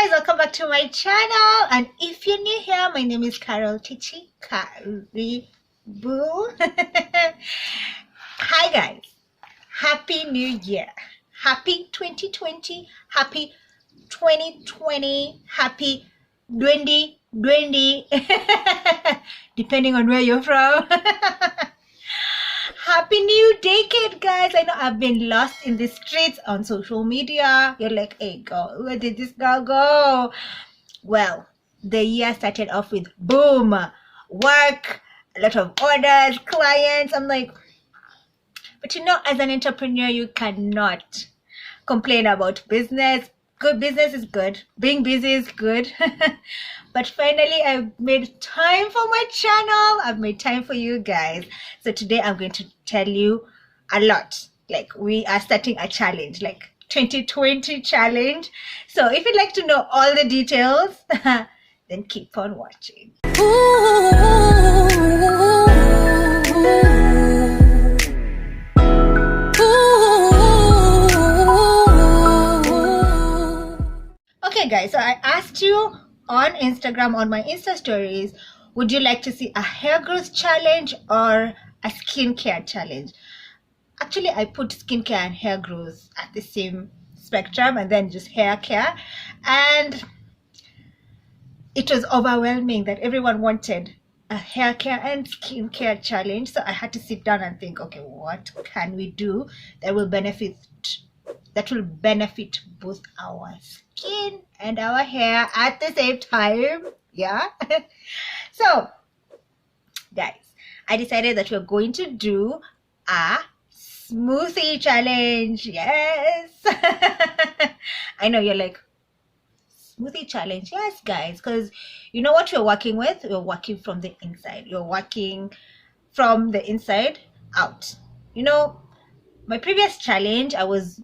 guys, welcome back to my channel. And if you're new here, my name is Tichie. Boo. Hi guys, happy new year, happy 2020, happy 2020, happy 2020 depending on where you're from. Happy new decade, guys. I know I've been lost in the streets on social media. You're like, hey girl, where did this girl go? Well, the year started off with boom, work, a lot of orders, clients. I'm like, but you know, as an entrepreneur, you cannot complain about business. Good business is good. Being busy is good. But finally, I've made time for my channel. I've made time for you guys. So today I'm going to tell you a lot. Like, we are starting a challenge, like 2020 challenge. So if you'd like to know all the details, then keep on watching. Okay guys, so I asked you on Instagram, on my Insta stories, would you like to see a hair growth challenge or a skincare challenge? Actually, I put skincare and hair growth at the same spectrum, and then just hair care, and it was overwhelming that everyone wanted a hair care and skincare challenge. So I had to sit down and think, okay, what can we do that will benefit both our skin and our hair at the same time? Yeah. So guys, I decided that we're going to do a smoothie challenge. Yes. I know you're like, smoothie challenge? Yes guys, because you know what you're working with? You're working from the inside. You're working from the inside out. You know, my previous challenge, I was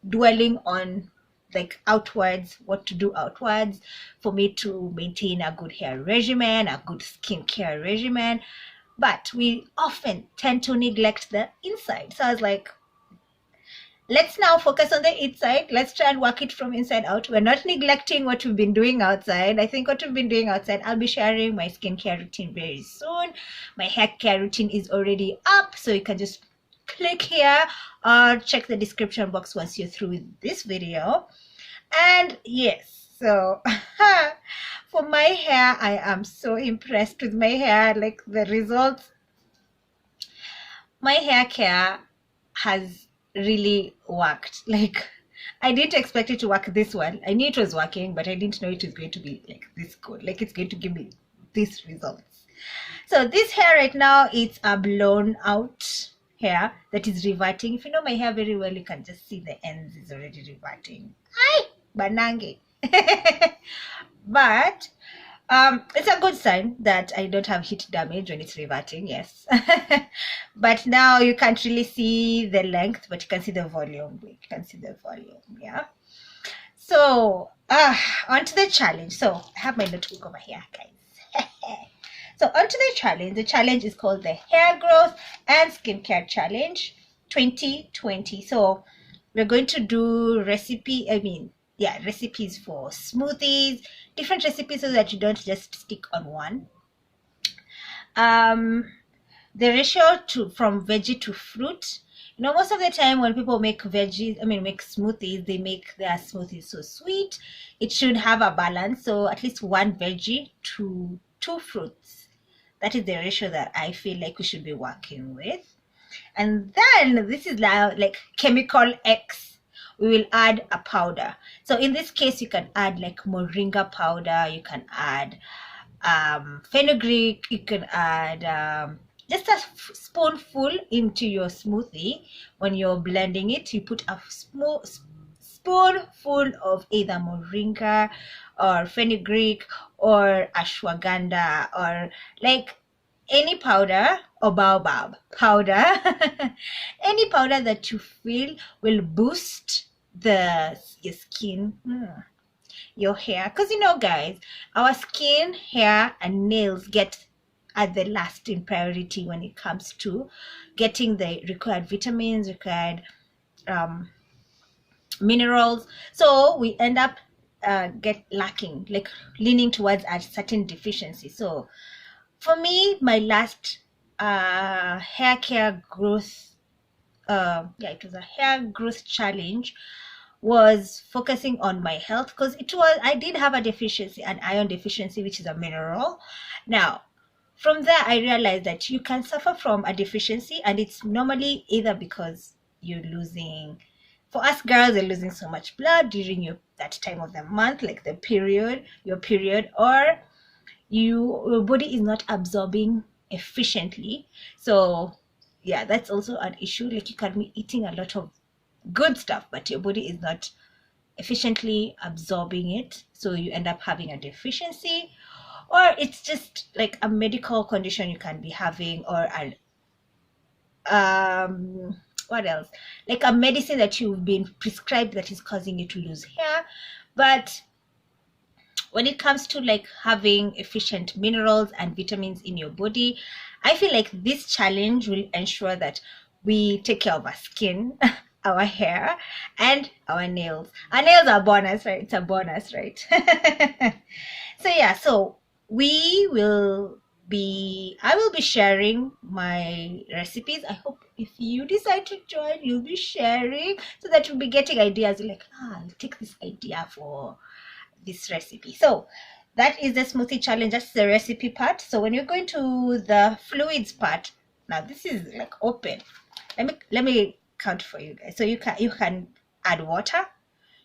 dwelling on like outwards, what to do outwards for me to maintain a good hair regimen, a good skincare regimen, but we often tend to neglect the inside. So I was like, let's now focus on the inside. Let's try and work it from inside out. We're not neglecting what we've been doing outside. I think what we've been doing outside, I'll be sharing my skincare routine very soon. My hair care routine is already up, so you can just click here or check the description box once you're through with this video. And yes, so for my hair, I am so impressed with my hair. Like, the results, my hair care has really worked. Like, I didn't expect it to work this well. I knew it was working, but I didn't know it was going to be like this good. Like, it's going to give me these results. So this hair right now, it's a blown out hair that is reverting. If you know my hair very well, you can just see the ends is already reverting. Hi, banange. But it's a good sign that I don't have heat damage when it's reverting. Yes. But now you can't really see the length, but you can see the volume. You can see the volume. Yeah. So onto the challenge. So I have my notebook over here, guys. So onto the challenge. The challenge is called the Hair Growth and Skincare Challenge 2020. So we're going to do recipes for smoothies, different recipes, so that you don't just stick on one. The ratio from veggie to fruit. You know, most of the time when people make smoothies, they make their smoothies so sweet. It should have a balance. So at least one veggie to 2 fruits. That is the ratio that I feel like we should be working with. And then this is now like chemical X. We will add a powder. So in this case, you can add like moringa powder. You can add fenugreek. You can add just a spoonful into your smoothie. When you're blending it, you put a spoonful of either moringa or fenugreek or ashwagandha, or like any powder, or baobab powder. Any powder that you feel will boost your skin, your hair. Because you know guys, our skin, hair and nails get at the last in priority when it comes to getting the required vitamins, required minerals. So we end up get lacking, like leaning towards a certain deficiency. So for me, my last hair care growth, it was a hair growth challenge, was focusing on my health, because I did have a deficiency, an iron deficiency, which is a mineral. Now from there I realized that you can suffer from a deficiency, and it's normally either because you're losing, for us girls, you're losing so much blood during that time of the month, like the period, your period, or your body is not absorbing efficiently. So yeah, that's also an issue. Like you can be eating a lot of good stuff, but your body is not efficiently absorbing it, so you end up having a deficiency, or it's just like a medical condition you can be having, or what else, like a medicine that you've been prescribed that is causing you to lose hair. But when it comes to like having efficient minerals and vitamins in your body, I feel like this challenge will ensure that we take care of our skin, our hair, and our nails. Our nails are a bonus, right? It's a bonus, right? So yeah, so I will be sharing my recipes. I hope if you decide to join, you'll be sharing, so that you'll be getting ideas. You're like, I'll take this idea for this recipe. So that is the smoothie challenge. That's the recipe part. So when you're going to the fluids part, now this is like open. Let me count for you guys. So you can add water,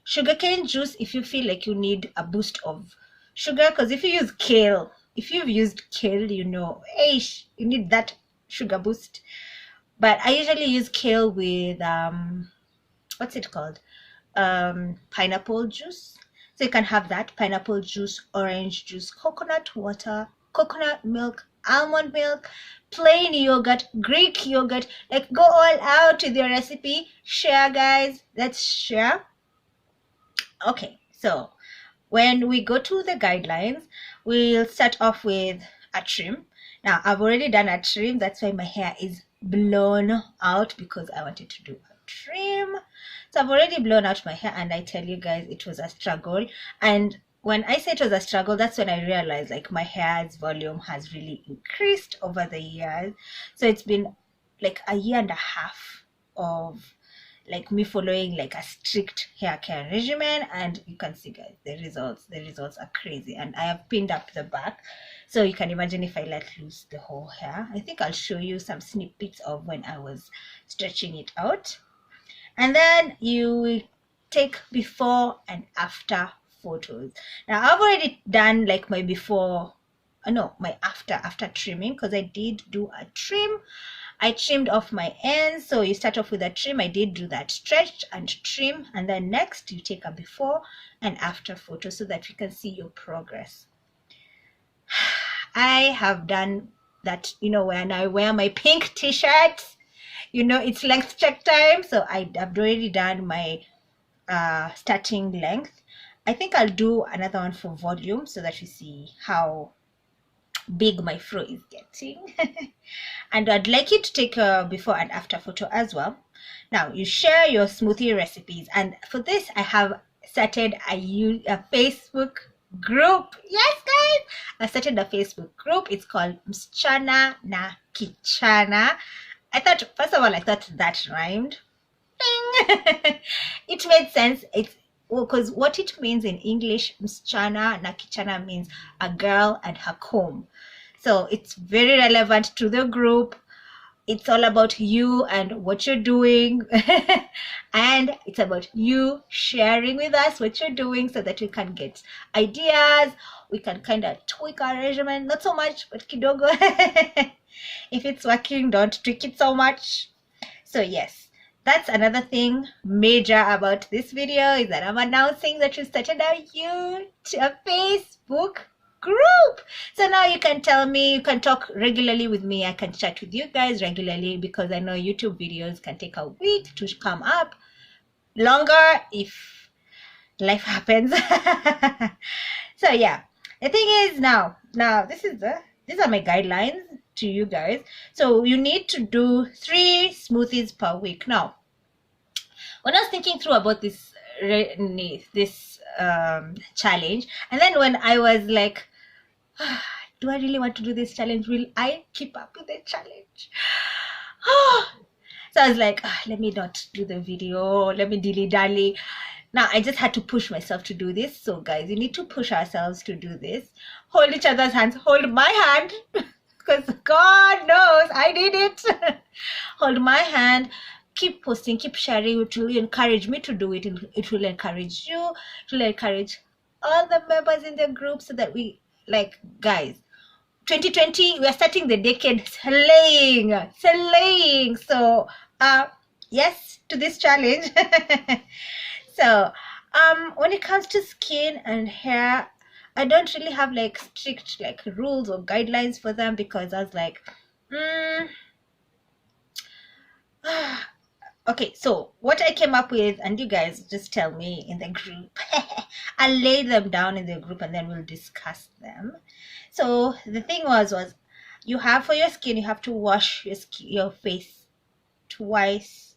sugarcane juice if you feel like you need a boost of sugar, because if you've used kale, you know, you need that sugar boost. But I usually use kale with what's it called, pineapple juice. So you can have that, pineapple juice, orange juice, coconut water, coconut milk, almond milk, plain yogurt, Greek yogurt. Like, go all out with your recipe. Share, guys. Let's share. Okay, so when we go to the guidelines, we'll start off with a trim. Now I've already done a trim, that's why my hair is blown out, because I wanted to do a trim. So I've already blown out my hair, and I tell you guys, it was a struggle. And when I say it was a struggle, that's when I realized like my hair's volume has really increased over the years. So it's been like a year and a half of like me following like a strict hair care regimen, and you can see, guys, the results are crazy. And I have pinned up the back, so you can imagine if I let loose the whole hair. I think I'll show you some snippets of when I was stretching it out. And then you take before and after photos. Now I've already done like my after trimming, because I did do a trim. I trimmed off my ends. So you start off with a trim. I did do that stretch and trim, and then next you take a before and after photo, so that you can see your progress. I have done that, you know, when I wear my pink t-shirt, you know, it's length check time. So I've already done my starting length. I think I'll do another one for volume, so that you see how big my fro is getting. And I'd like you to take a before and after photo as well. Now you share your smoothie recipes, and for this I have started a Facebook group. Yes, guys, I started a Facebook group. It's called Msichana na Kichana. First of all, I thought that rhymed. It made sense. Because what it means in English, Msichana na Kichana, means a girl and her comb. So it's very relevant to the group. It's all about you and what you're doing. And it's about you sharing with us what you're doing, so that we can get ideas. We can kind of tweak our regimen. Not so much, but kidogo. If it's working, don't tweak it so much. So yes, that's another thing major about this video, is that I'm announcing that we started a Facebook group. So now you can tell me, you can talk regularly with me. I can chat with you guys regularly, because I know YouTube videos can take a week to come up, longer if life happens. So yeah, the thing is, now these are my guidelines to you guys. So you need to do 3 smoothies per week. Now when I was thinking through about this this challenge. And then when I was like, do I really want to do this challenge? Will I keep up with the challenge? So I was like, let me not do the video, let me dilly-dally. Now I just had to push myself to do this. So guys, you need to push ourselves to do this. Hold each other's hands. Hold my hand, because God knows I did it. Hold my hand. Keep posting, keep sharing. It will encourage me to do it. It will encourage you. It will encourage all the members in the group, so that we, like, guys, 2020, we are starting the decade slaying. So yes to this challenge. So when it comes to skin and hair, I don't really have like strict like rules or guidelines for them, because I was like, okay, so what I came up with, and you guys just tell me in the group. I'll lay them down in the group and then we'll discuss them. So the thing was you have, for your skin, you have to wash your face twice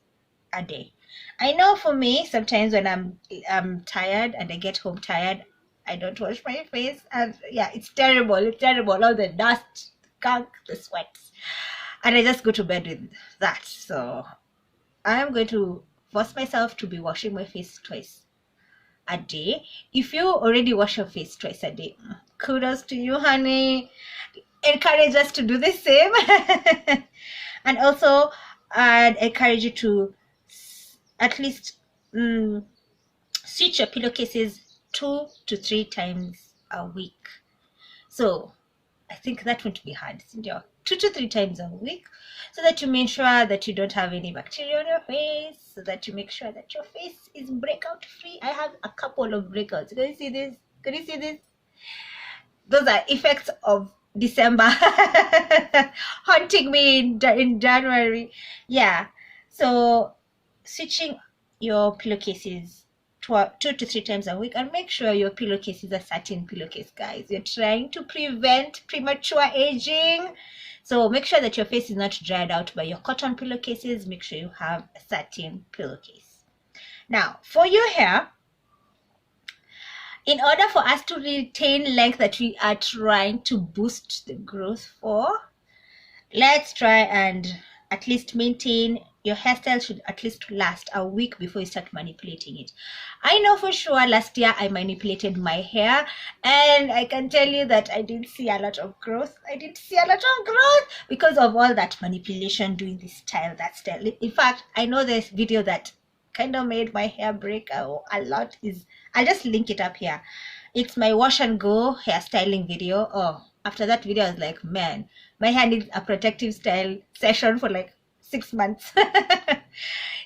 a day. I know for me, sometimes when I'm tired and I get home tired, I don't wash my face, and yeah, it's terrible. It's terrible. All the dust, the gunk, the sweats, and I just go to bed with that. So I am going to force myself to be washing my face twice a day. If you already wash your face twice a day, kudos to you, honey. Encourage us to do the same. And also I'd encourage you to at least switch your pillowcases 2 to 3 times a week. So I think that won't be hard, isn't it? 2 to 3 times a week, so that you make sure that you don't have any bacteria on your face, so that you make sure that your face is breakout free. I have a couple of breakouts. Can you see this? Can you see this? Those are effects of December haunting me in January. Yeah, so switching your pillowcases 2 to 3 times a week, and make sure your pillowcases are satin pillowcase, guys. You're trying to prevent premature aging, so make sure that your face is not dried out by your cotton pillowcases. Make sure you have a satin pillowcase. Now for your hair, in order for us to retain length that we are trying to boost the growth for, let's try and at least maintain your hairstyle should at least last a week before you start manipulating it. I know for sure last year I manipulated my hair, and I can tell you that I didn't see a lot of growth. I didn't see a lot of growth because of all that manipulation, doing this style, that style. In fact, I know this video that kind of made my hair break a lot. I'll just link it up here. It's my wash and go hairstyling video. Oh, after that video I was like, man, my hair needs a protective style session for like 6 months.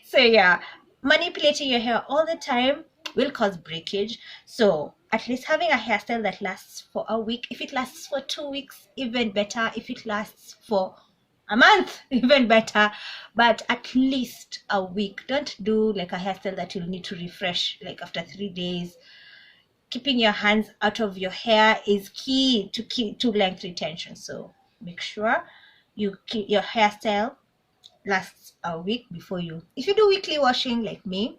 So yeah, manipulating your hair all the time will cause breakage. So at least having a hairstyle that lasts for a week. If it lasts for 2 weeks, even better. If it lasts for a month, even better. But at least a week. Don't do like a hairstyle that you'll need to refresh like after 3 days. Keeping your hands out of your hair is key to length retention. So make sure you keep your hairstyle lasts a week before you. If you do weekly washing like me,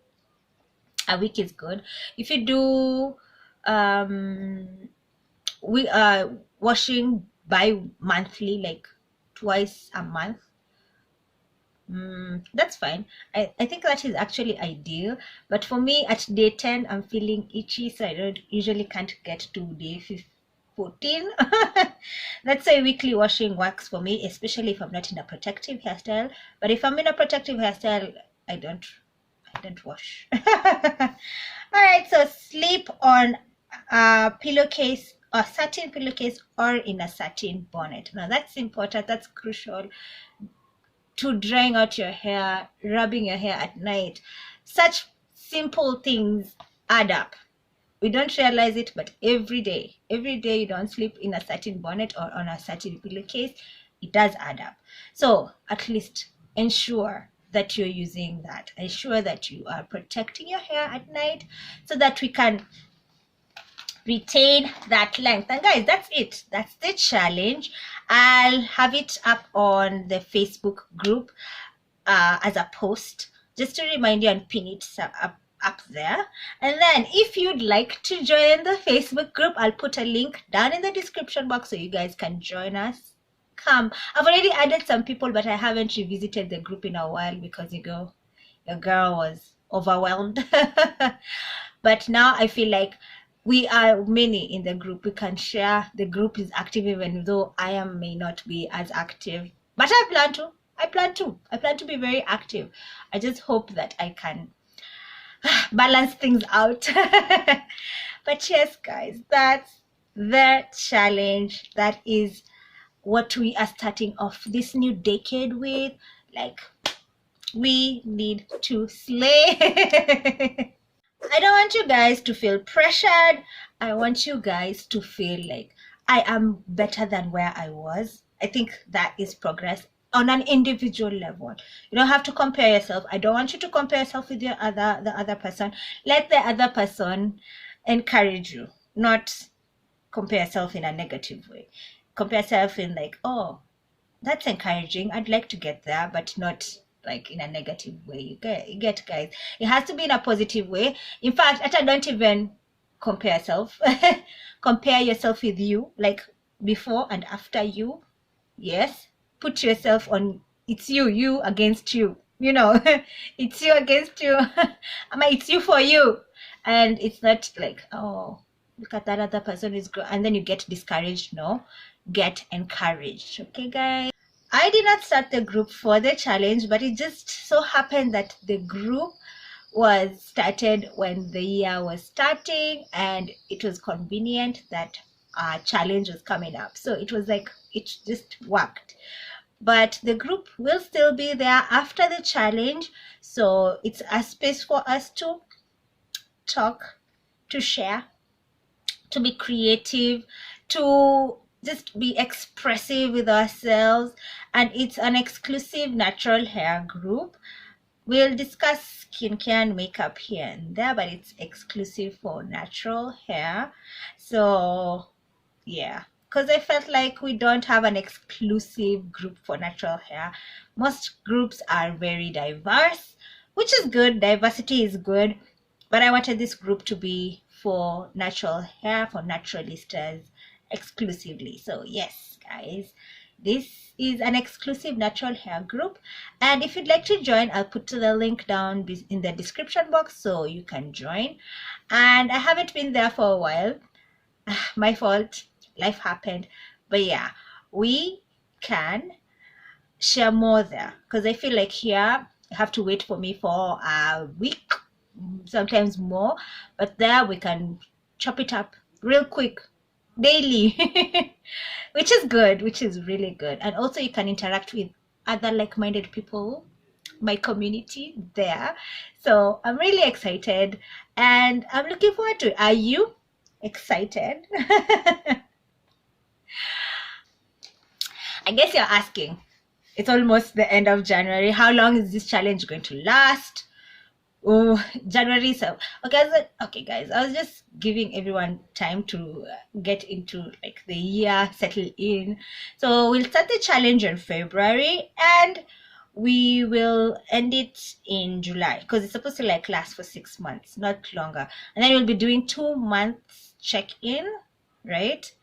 a week is good. If you do washing bi-monthly, like twice a month, that's fine. I think that is actually ideal. But for me, at day 10 I'm feeling itchy, so I usually can't get to day 14. That's why weekly washing works for me, especially if I'm not in a protective hairstyle. But if I'm in a protective hairstyle, I don't wash. All right, so sleep on a pillowcase, a satin pillowcase, or in a satin bonnet. Now that's important. That's crucial to drying out your hair, rubbing your hair at night. Such simple things add up. We don't realize it, but every day you don't sleep in a satin bonnet or on a satin pillowcase, it does add up. So at least ensure that you're using that. Ensure that you are protecting your hair at night, so that we can retain that length. And guys, that's it. That's the challenge. I'll have it up on the Facebook group as a post, just to remind you, and pin it up there. And then if you'd like to join the Facebook group, I'll put a link down in the description box so you guys can join us. Come. I've already added some people, but I haven't revisited the group in a while because your girl was overwhelmed. But now I feel like we are many in the group. We can share. The group is active even though I may not be as active. But I plan to be very active. I just hope that I can balance things out. But yes, guys, that's the challenge. That is what we are starting off this new decade with. Like, we need to slay. I don't want you guys to feel pressured. I want you guys to feel like I am better than where I was. I think that is progress on an individual level. You don't have to compare yourself. I don't want you to compare yourself with the other person. Let the other person encourage you, not compare yourself in a negative way. Compare yourself in like, oh, that's encouraging. I'd like to get there, but not like in a negative way. You get guys. It has to be in a positive way. In fact, I don't even compare yourself. Compare yourself with you, like before and after you. Yes, put yourself on. It's you against you. You know, it's you against you. I mean, it's you for you, and it's not like, oh, look at that other person is good, and then you get discouraged. No, get encouraged. Okay, guys. I did not start the group for the challenge, but it just so happened that the group was started when the year was starting, and it was convenient that our challenge was coming up. So it was like, it just worked. But the group will still be there after the challenge. So it's a space for us to talk, to share, to be creative, to just be expressive with ourselves. And it's an exclusive natural hair group. We'll discuss skincare and makeup here and there, but it's exclusive for natural hair. So yeah, because I felt like we don't have an exclusive group for natural hair. Most groups are very diverse, which is good. Diversity is good, but I wanted this group to be for natural hair, for naturalistas exclusively. So yes, guys, this is an exclusive natural hair group, and if you'd like to join, I'll put the link down in the description box so you can join. And I haven't been there for a while. My fault, life happened, but yeah, we can share more there, because I feel like here you have to wait for me for a week, sometimes more, but there we can chop it up real quick, daily. Which is good, which is really good. And also you can interact with other like-minded people, my community there. So I'm really excited and I'm looking forward to it. Are you excited? I guess you're asking, it's almost the end of January, how long is this challenge going to last? Oh, January. So okay guys, I was just giving everyone time to get into like the year, settle in. So we'll start the challenge in February and we will end it in July, because it's supposed to like last for 6 months, not longer. And then we'll be doing 2 months check-in, right?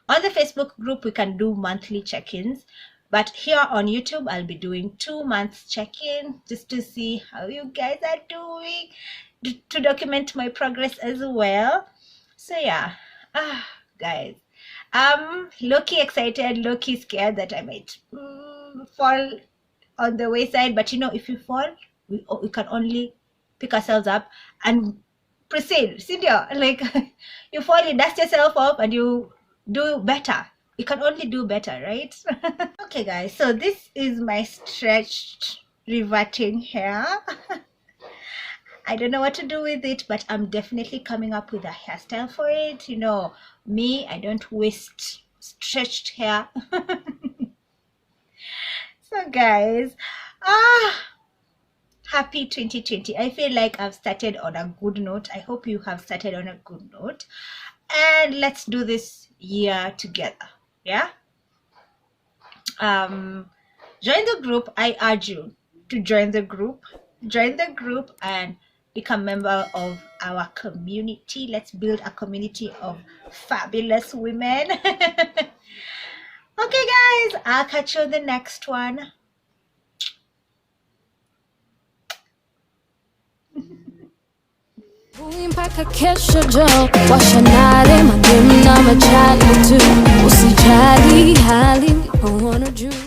On the Facebook group we can do monthly check-ins, but here on YouTube, I'll be doing 2 months check-in just to see how you guys are doing, to document my progress as well. So yeah, guys, I'm low-key excited, low-key scared that I might fall on the wayside. But you know, if you fall, we can only pick ourselves up and proceed. Cynthia, like you fall, you dust yourself off and you do better. You can only do better, right? Okay guys, so this is my stretched reverting hair. I don't know what to do with it, but I'm definitely coming up with a hairstyle for it. You know me, I don't waste stretched hair. So guys, happy 2020. I feel like I've started on a good note. I hope you have started on a good note, and let's do this year together. Yeah, join the group. I urge you to join the group and become member of our community. Let's build a community of fabulous women. Okay guys, I'll catch you on the next one. mpaka kesho jo washanare madem na majali tu usijali hali nipo juu